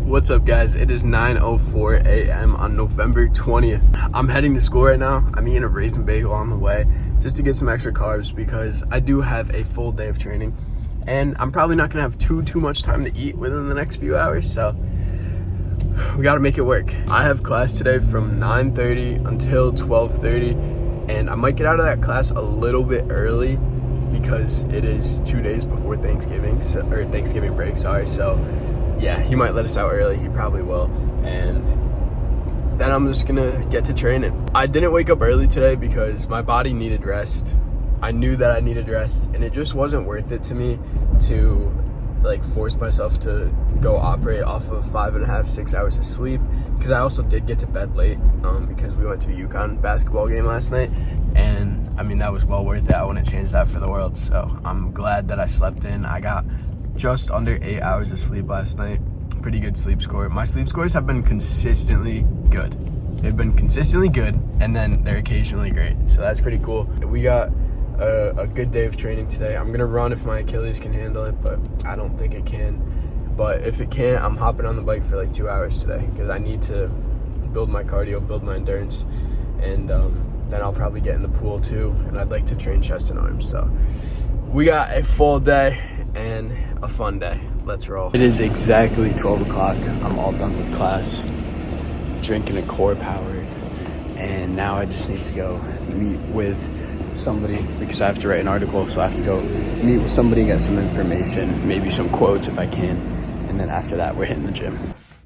What's up, guys? It is 9:04 a.m. on November 20th. I'm heading to school right now. I'm eating a raisin bagel on the way just to get some extra carbs because I do have a full day of training and I'm probably not gonna have too much time to eat within the next few hours, so we gotta make it work. I have class today from 9:30 until 12:30 and I might get out of that class a little bit early because it is 2 days before Thanksgiving, or Thanksgiving break, sorry. So yeah, he might let us out early. He probably will. And then I'm just gonna get to training. I didn't wake up early today because my body needed rest. I knew that I needed rest, and it just wasn't worth it to me to like force myself to go operate off of 5.5, 6 hours of sleep, because I also did get to bed late because we went to a UConn basketball game last night, and I mean, that was well worth it. I wouldn't change that for the world. So I'm glad that I slept in. I got just under 8 hours of sleep last night. Pretty good sleep score. My sleep scores have been consistently good. They've been consistently good, and then they're occasionally great. So that's pretty cool. We got a good day of training today. I'm gonna run if my Achilles can handle it, but I don't think it can. But if it can't, I'm hopping on the bike for like 2 hours today because I need to build my cardio, build my endurance, and then I'll probably get in the pool too, and I'd like to train chest and arms. So we got a full day and a fun day. Let's roll. It is exactly 12 o'clock. I'm all done with class, drinking a Core Power, and now I just need to go meet with somebody because I have to write an article, so I have to go meet with somebody, get some information, maybe some quotes if I can, and then after that we're hitting the gym.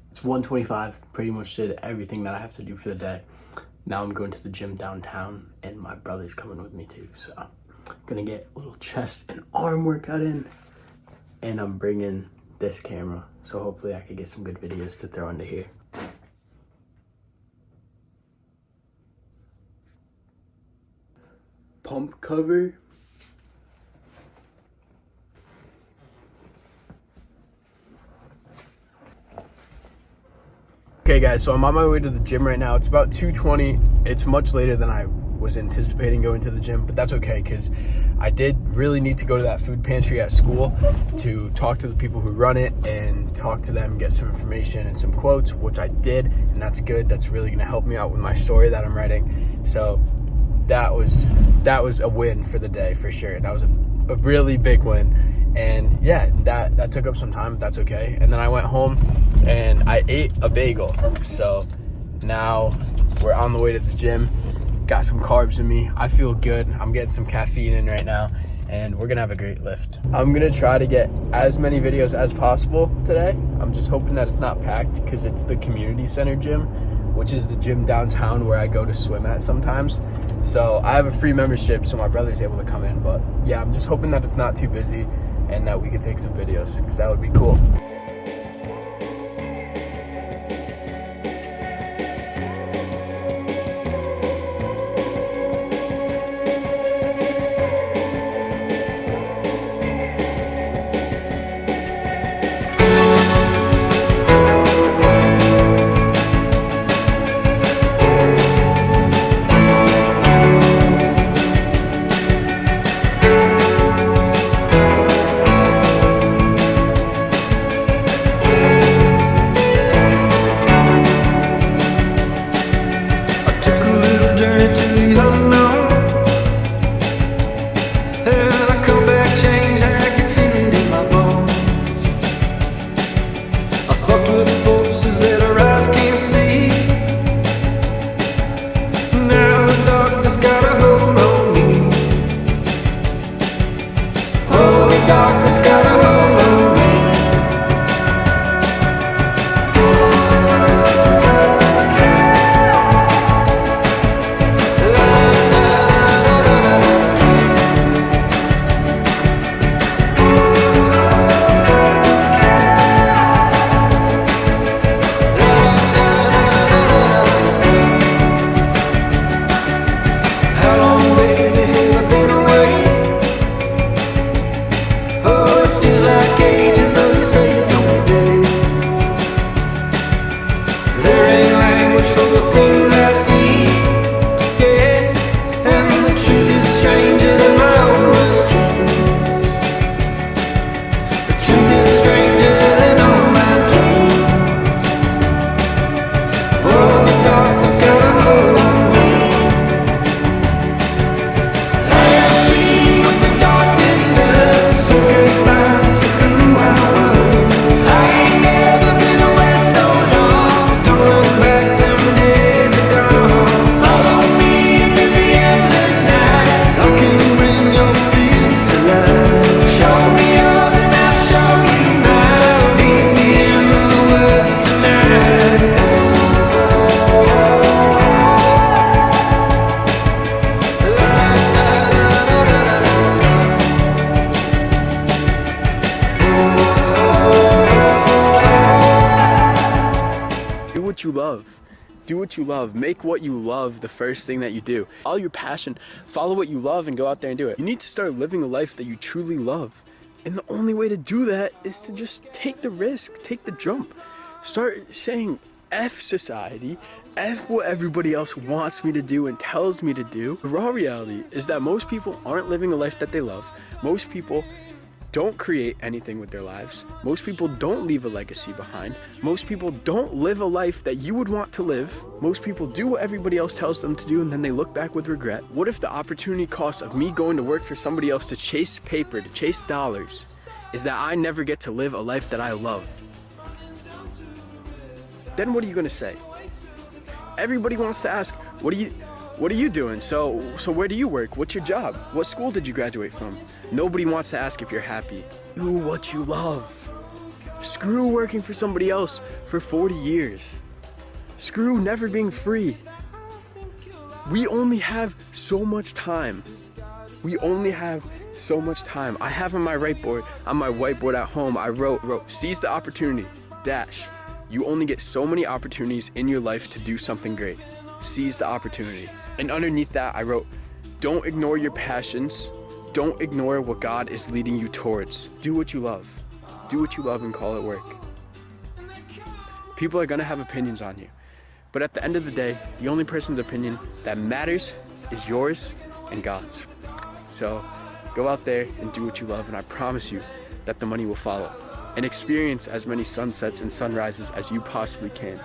It's 1:25, pretty much did everything that I have to do for the day. Now I'm going to the gym downtown, and my brother's coming with me too, so I'm gonna get a little chest and arm workout in, and I'm bringing this camera, so hopefully I can get some good videos to throw into here. Pump cover. Okay guys, so I'm on my way to the gym right now. It's about 2:20. It's much later than I was anticipating going to the gym, but that's okay because I did really need to go to that food pantry at school to talk to the people who run it and talk to them, get some information and some quotes, which I did, and that's good. That's really gonna help me out with my story that I'm writing. So that was a win for the day for sure. That was a really big win. And yeah, that took up some time, but that's okay. And then I went home and I ate a bagel. So now we're on the way to the gym. Got some carbs in me. I feel good. I'm getting some caffeine in right now, and we're gonna have a great lift. I'm gonna try to get as many videos as possible today. I'm just hoping that it's not packed because it's the community center gym, which is the gym downtown where I go to swim at sometimes. So I have a free membership, so my brother's able to come in. But yeah, I'm just hoping that it's not too busy and that we can take some videos because that would be cool. what you love. Do what you love. Make what you love the first thing that you do. Follow your passion. Follow what you love and go out there and do it. You need to start living a life that you truly love. And the only way to do that is to just take the risk, take the jump. Start saying F society, F what everybody else wants me to do and tells me to do. The raw reality is that most people aren't living a life that they love. Most people don't create anything with their lives. Most people don't leave a legacy behind. Most people don't live a life that you would want to live. Most people do what everybody else tells them to do and then they look back with regret. What if the opportunity cost of me going to work for somebody else to chase paper, to chase dollars, is that I never get to live a life that I love? Then what are you gonna say? Everybody wants to ask, what are you doing? So where do you work? What's your job? What school did you graduate from? Nobody wants to ask if you're happy. Do what you love. Screw working for somebody else for 40 years. Screw never being free. We only have so much time. We only have so much time. I have on my whiteboard at home, I wrote, seize the opportunity, dash. You only get so many opportunities in your life to do something great. Seize the opportunity. And underneath that, I wrote, don't ignore your passions. Don't ignore what God is leading you towards. Do what you love. Do what you love and call it work. People are gonna have opinions on you. But at the end of the day, the only person's opinion that matters is yours and God's. So go out there and do what you love, and I promise you that the money will follow. And experience as many sunsets and sunrises as you possibly can.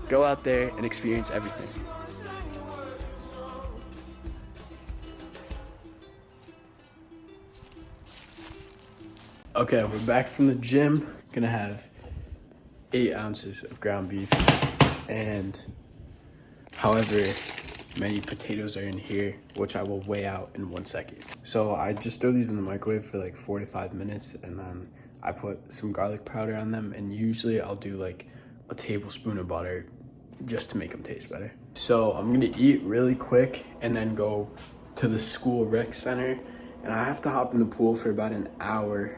Go out there and experience everything. Okay, we're back from the gym. Gonna have 8 ounces of ground beef and however many potatoes are in here, which I will weigh out in 1 second. So I just throw these in the microwave for like 4 to 5 minutes, and then I put some garlic powder on them, and usually I'll do like a tablespoon of butter just to make them taste better. So I'm gonna eat really quick and then go to the school rec center, and I have to hop in the pool for about an hour.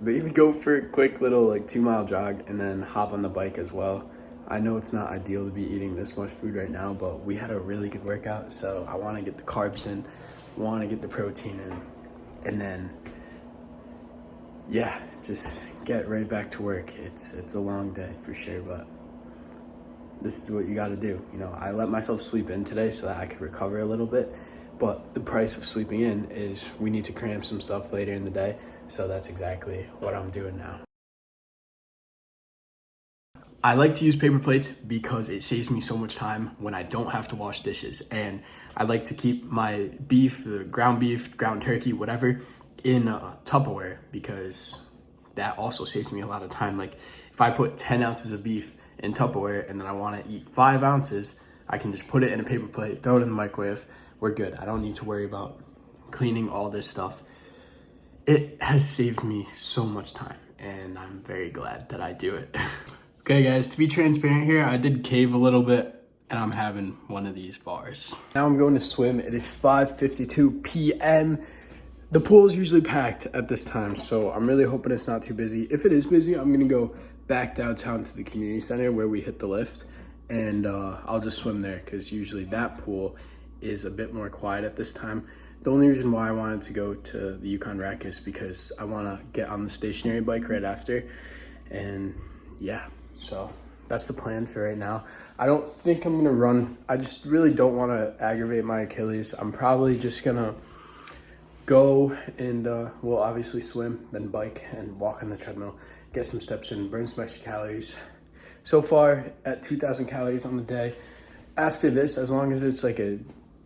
Maybe go for a quick little like 2-mile jog and then hop on the bike as well. I know it's not ideal to be eating this much food right now, but we had a really good workout, so I want to get the carbs in, want to get the protein in, and then yeah, just get right back to work. It's a long day for sure, but this is what you got to do. You know, I let myself sleep in today so that I could recover a little bit, but the price of sleeping in is we need to cram some stuff later in the day, so that's exactly what I'm doing now. I like to use paper plates because it saves me so much time when I don't have to wash dishes, and I like to keep my beef, the ground beef, ground turkey, whatever, in Tupperware, because that also saves me a lot of time. Like if I put 10 ounces of beef in Tupperware and then I want to eat 5 ounces, I can just put it in a paper plate, throw it in the microwave, we're good. I don't need to worry about cleaning all this stuff. It has saved me so much time, and I'm very glad that I do it. Okay guys, to be transparent here, I did cave a little bit and I'm having one of these bars. Now I'm going to swim. It is 5:52 p.m. The pool is usually packed at this time, so I'm really hoping it's not too busy. If it is busy, I'm gonna go back downtown to the community center where we hit the lift, and I'll just swim there because usually that pool is a bit more quiet at this time. The only reason why I wanted to go to the Yukon Rec is because I wanna get on the stationary bike right after, and yeah. So that's the plan for right now. I don't think I'm gonna run. I just really don't want to aggravate my Achilles. I'm probably just gonna go and we'll obviously swim, then bike and walk on the treadmill, get some steps in, burn some extra calories. So far at 2,000 calories on the day. After this, as long as it's like a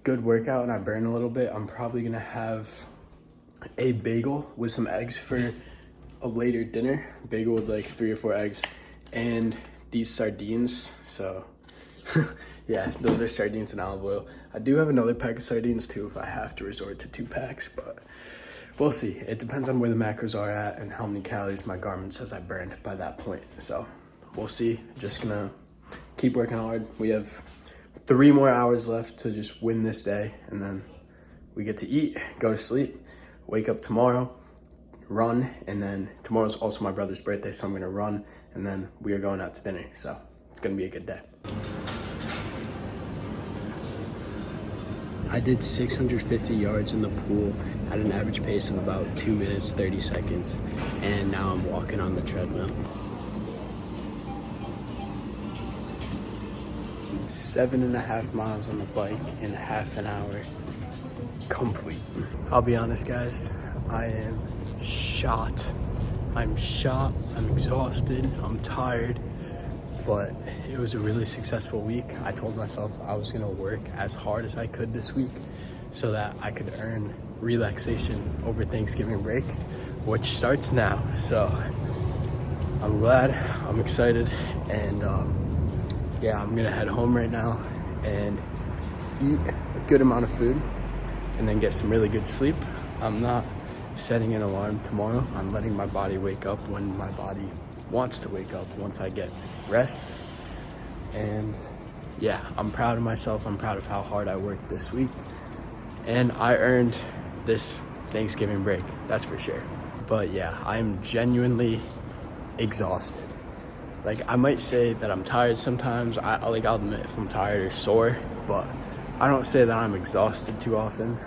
good workout and I burn a little bit, I'm probably gonna have a bagel with some eggs for a later dinner. Bagel with like 3 or 4 eggs. And these sardines, so yeah, those are sardines and olive oil. I do have another pack of sardines too if I have to resort to 2 packs, but we'll see. It depends on where the macros are at and how many calories my Garmin says I burned by that point. So we'll see. Just gonna keep working hard. We have 3 more hours left to just win this day, and then we get to eat, go to sleep, wake up tomorrow, run, and then tomorrow's also my brother's birthday, so I'm gonna run, and then we are going out to dinner. So It's gonna be a good day. I did 650 yards in the pool at an average pace of about 2 minutes, 30 seconds. And now I'm walking on the treadmill. 7.5 miles on the bike in half an hour. Complete. I'll be honest, guys, I am shot. I'm exhausted, I'm tired, but it was a really successful week. I told myself I was gonna work as hard as I could this week so that I could earn relaxation over Thanksgiving break, which starts now. So I'm glad, I'm excited, and yeah, I'm gonna head home right now and eat a good amount of food and then get some really good sleep. I'm not setting an alarm tomorrow. I'm letting my body wake up when my body wants to wake up once I get rest. And yeah, I'm proud of myself. I'm proud of how hard I worked this week. And I earned this Thanksgiving break, that's for sure. But yeah, I'm genuinely exhausted. Like, I might say that I'm tired sometimes. I'll admit if I'm tired or sore, but I don't say that I'm exhausted too often.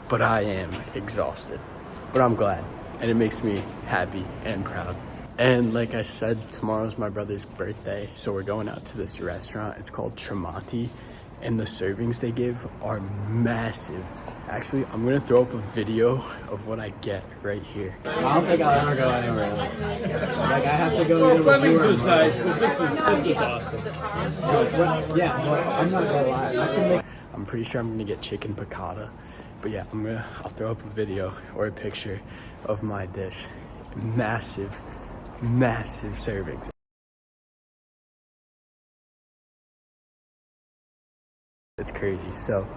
But I am exhausted. But I'm glad, and it makes me happy and proud. And like I said, tomorrow's my brother's birthday, so we're going out to this restaurant. It's called Tremonti, and the servings they give are massive. Actually, I'm gonna throw up a video of what I get right here. I don't think I'll ever go anywhere else. Like, I have to go either with you or is nice, but this is awesome. yeah, but I'm not gonna lie. I'm pretty sure I'm gonna get chicken piccata. But yeah, I'll throw up a video or a picture of my dish. Massive, massive servings. It's crazy. So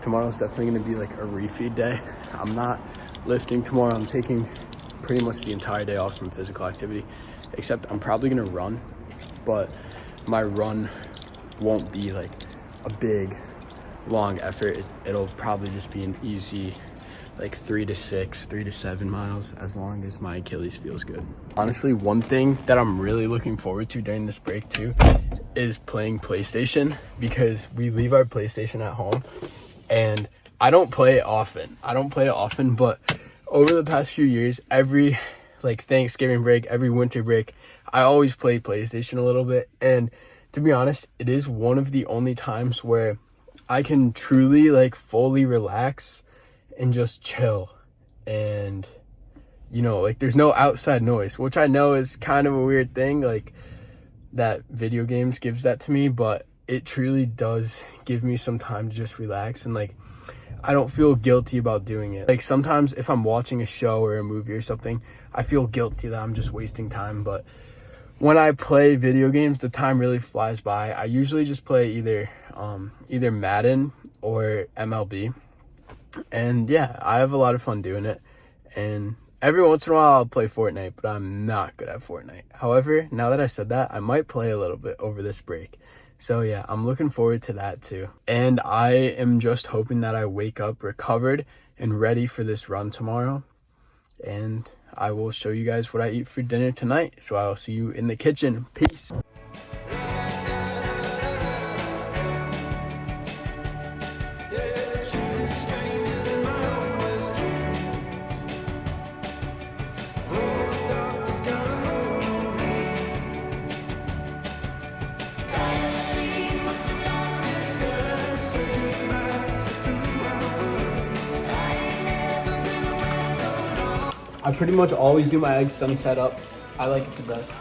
tomorrow's definitely gonna be like a refeed day. I'm not lifting tomorrow. I'm taking pretty much the entire day off from physical activity, except I'm probably gonna run, but my run won't be like a big, long effort. It'll probably just be an easy like 3 to 7 miles, as long as my Achilles feels good. Honestly, one thing that I'm really looking forward to during this break too is playing PlayStation, because we leave our PlayStation at home and I don't play it often, but over the past few years, every like Thanksgiving break, every winter break, I always play PlayStation a little bit. And to be honest, it is one of the only times where I can truly like fully relax and just chill. And you know, like, there's no outside noise, which I know is kind of a weird thing, like that video games gives that to me, but it truly does give me some time to just relax. And like, I don't feel guilty about doing it. Like, sometimes if I'm watching a show or a movie or something, I feel guilty that I'm just wasting time. But when I play video games, the time really flies by. I usually just play either Madden or MLB. And yeah, I have a lot of fun doing it. And every once in a while I'll play Fortnite, but I'm not good at Fortnite. However, now that I said that, I might play a little bit over this break. So yeah, I'm looking forward to that too. And I am just hoping that I wake up recovered and ready for this run tomorrow. And I will show you guys what I eat for dinner tonight. So I'll see you in the kitchen. Peace. I pretty much always do my eggs sunset up. I like it the best.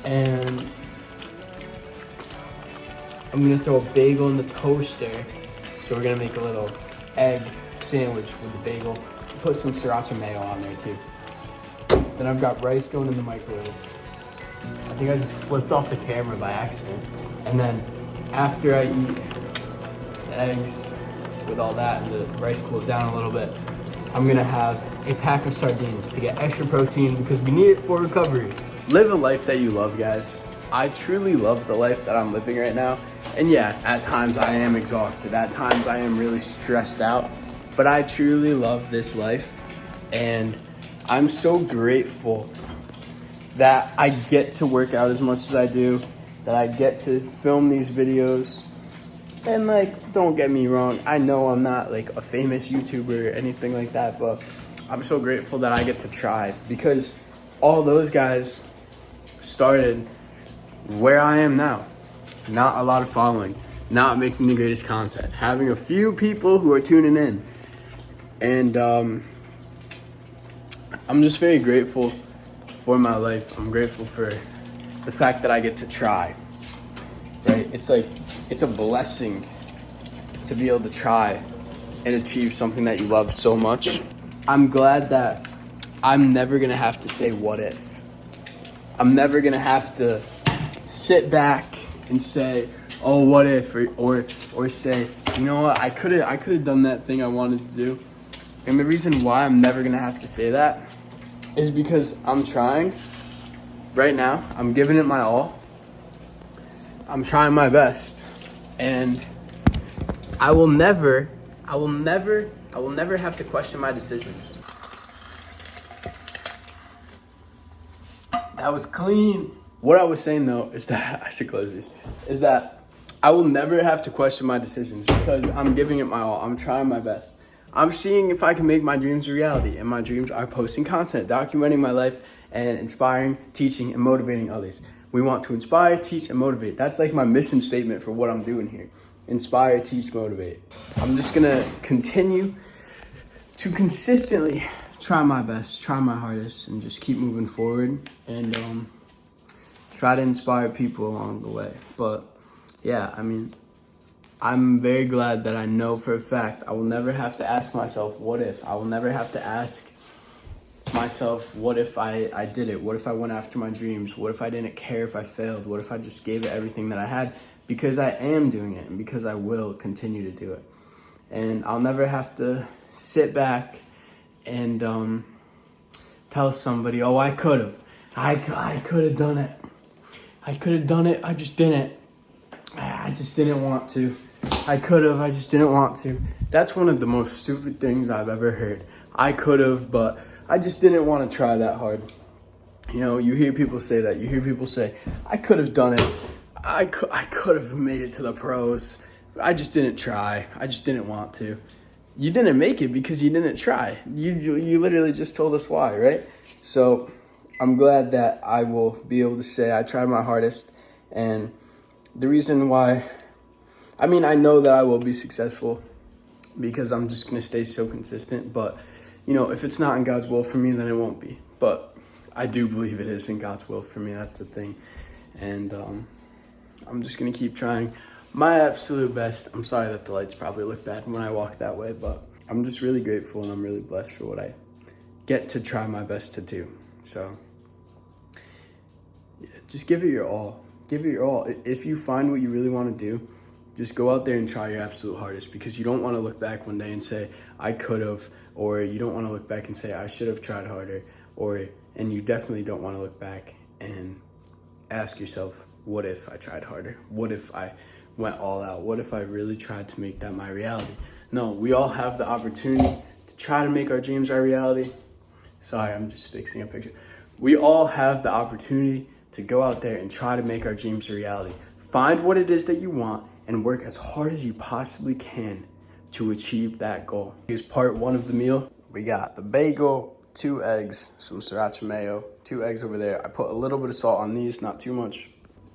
And I'm gonna throw a bagel in the toaster. So we're gonna make a little egg sandwich with the bagel. Put some sriracha mayo on there too. Then I've got rice going in the microwave. I think I just flipped off the camera by accident. And then after I eat the eggs with all that and the rice cools down a little bit, I'm gonna have a pack of sardines to get extra protein because we need it for recovery. Live a life that you love, guys. I truly love the life that I'm living right now. And yeah, at times I am exhausted. At times I am really stressed out, but I truly love this life. And I'm so grateful that I get to work out as much as I do, that I get to film these videos. And like, don't get me wrong, I know I'm not like a famous YouTuber or anything like that, but I'm so grateful that I get to try, because all those guys started where I am now. Not a lot of following, not making the greatest content, having a few people who are tuning in. And I'm just very grateful for my life. I'm grateful for the fact that I get to try, right? It's like, it's a blessing to be able to try and achieve something that you love so much. I'm glad that I'm never gonna have to say what if. I'm never gonna have to sit back and say, oh, what if, or say, you know what, I could have done that thing I wanted to do. And the reason why I'm never gonna have to say that is because I'm trying right now. I'm giving it my all. I'm trying my best, and I will never have to question my decisions. That was clean. What I was saying though is that I should close this. Is that I will never have to question my decisions because I'm giving it my all. I'm trying my best. I'm seeing if I can make my dreams a reality, and my dreams are posting content, documenting my life, and inspiring, teaching, and motivating others. We want to inspire, teach, and motivate. That's like my mission statement for what I'm doing here. Inspire, teach, motivate. I'm just gonna continue to consistently try my best, try my hardest, and just keep moving forward, and try to inspire people along the way. But yeah, I mean, I'm very glad that I know for a fact I will never have to ask myself, what if? I will never have to ask myself, what if I did it? What if I went after my dreams? What if I didn't care if I failed? What if I just gave it everything that I had? Because I am doing it, and because I will continue to do it. And I'll never have to sit back and tell somebody, oh, I could have. I could have done it. I could have done it. I just didn't. I just didn't want to. I could have. I just didn't want to. That's one of the most stupid things I've ever heard. I could have, but I just didn't want to try that hard. You know, you hear people say that. You hear people say, I could have done it. I could have made it to the pros. I just didn't try. I just didn't want to. You didn't make it because you didn't try. You literally just told us why, right? So I'm glad that I will be able to say I tried my hardest. And the reason why, I mean, I know that I will be successful because I'm just going to stay so consistent. But, you know, if it's not in God's will for me, then it won't be. But I do believe it is in God's will for me. That's the thing. And I'm just going to keep trying my absolute best. I'm sorry that the lights probably look bad when I walk that way, but I'm just really grateful and I'm really blessed for what I get to try my best to do. So yeah, just give it your all. Give it your all. If you find what you really want to do, just go out there and try your absolute hardest, because you don't want to look back one day and say, I could have, or you don't want to look back and say, I should have tried harder, and you definitely don't want to look back and ask yourself, what if I tried harder? What if I went all out? What if I really tried to make that my reality? No, we all have the opportunity to try to make our dreams our reality. Sorry, I'm just fixing a picture. We all have the opportunity to go out there and try to make our dreams a reality. Find what it is that you want and work as hard as you possibly can to achieve that goal. Here's part one of the meal. We got the bagel, 2 eggs, some sriracha mayo, 2 eggs over there. I put a little bit of salt on these, not too much.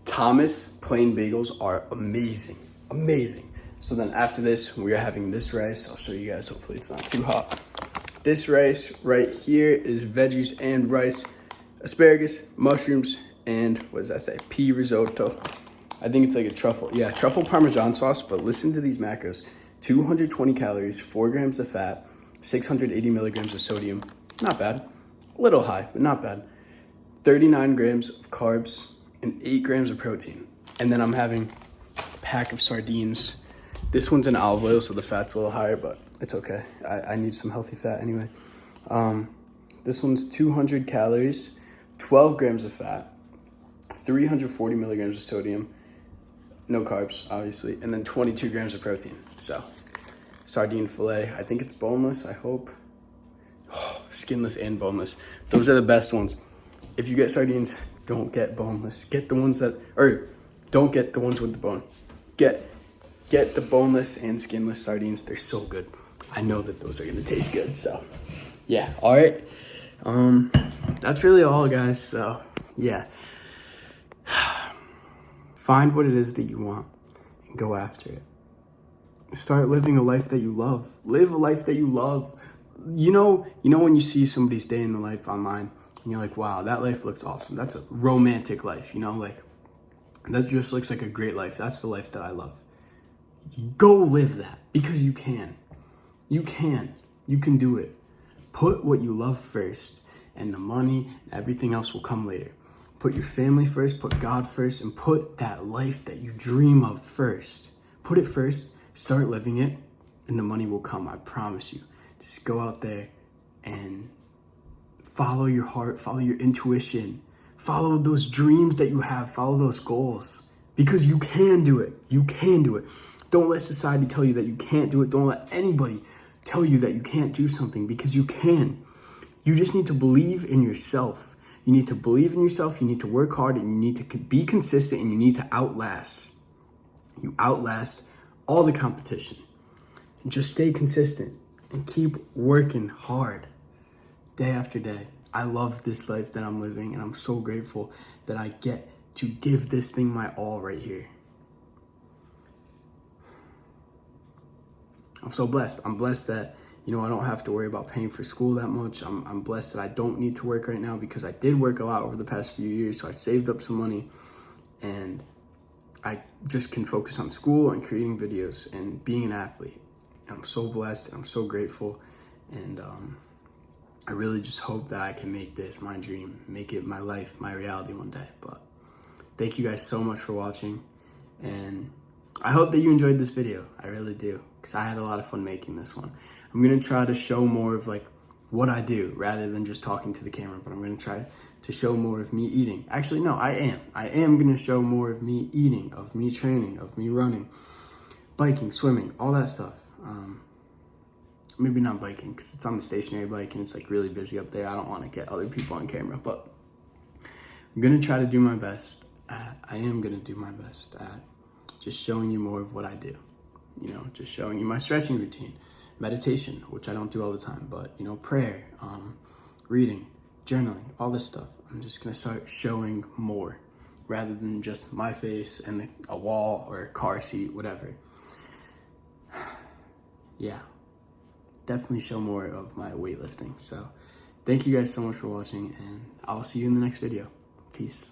Thomas plain bagels are amazing, amazing. So then after this, we are having this rice. I'll show you guys, hopefully it's not too hot. This rice right here is veggies and rice, asparagus, mushrooms, and what does that say? Pea risotto. I think it's like a truffle. Yeah, truffle Parmesan sauce, but listen to these macros. 220 calories, 4 grams of fat, 680 milligrams of sodium. Not bad. A little high, but not bad. 39 grams of carbs and 8 grams of protein. And then I'm having a pack of sardines. This one's in olive oil, so the fat's a little higher, but it's okay. I need some healthy fat anyway. This one's 200 calories, 12 grams of fat, 340 milligrams of sodium, no carbs, obviously, and then 22 grams of protein. So, sardine fillet. I think it's boneless, I hope. Oh, skinless and boneless. Those are the best ones. if you get sardines, don't get boneless. Get the ones that, or don't get the ones with the bone. Get the boneless and skinless sardines. They're so good. I know that those are gonna taste good. So yeah, all right. That's really all, guys. So yeah, find what it is that you want and go after it. Start living a life that you love. Live a life that you love. You know when you see somebody's day in the life online and you're like, wow, that life looks awesome. That's a romantic life, like that just looks like a great life. That's the life that I love. Go live that, because you can. You can do it. Put what you love first, and the money, everything else will come later. Put your family first, put God first, and put that life that you dream of first. Put it first, start living it, and the money will come, I promise you. Just go out there and follow your heart, follow your intuition, follow those dreams that you have, follow those goals, because you can do it. You can do it. Don't let society tell you that you can't do it. Don't let anybody tell you that you can't do something, because you can. You just need to believe in yourself. You need to believe in yourself. You need to work hard, and you need to be consistent, and you need to outlast. You outlast all the competition. And just stay consistent and keep working hard day after day. I love this life that I'm living, and I'm so grateful that I get to give this thing my all right here. I'm so blessed. I'm blessed that, I don't have to worry about paying for school that much. I'm blessed that I don't need to work right now, because I did work a lot over the past few years. So I saved up some money, and I just can focus on school and creating videos and being an athlete. And I'm so blessed, and I'm so grateful. And I really just hope that I can make this my dream, make it my life, my reality one day. But thank you guys so much for watching. And I hope that you enjoyed this video. I really do, because I had a lot of fun making this one. I'm going to try to show more of what I do rather than just talking to the camera, but I'm going to try to show more of me eating. Actually, no, I am going to show more of me eating, of me training, of me running, biking, swimming, all that stuff. Maybe not biking, because it's on the stationary bike and it's really busy up there. I don't want to get other people on camera, but I'm going to try to do my best. I am going to do my best at just showing you more of what I do. Just showing you my stretching routine, meditation, which I don't do all the time, but prayer, reading, journaling, all this stuff. I'm just gonna start showing more rather than just my face and a wall or a car seat, whatever. Yeah, definitely show more of my weightlifting. So thank you guys so much for watching, and I'll see you in the next video. Peace.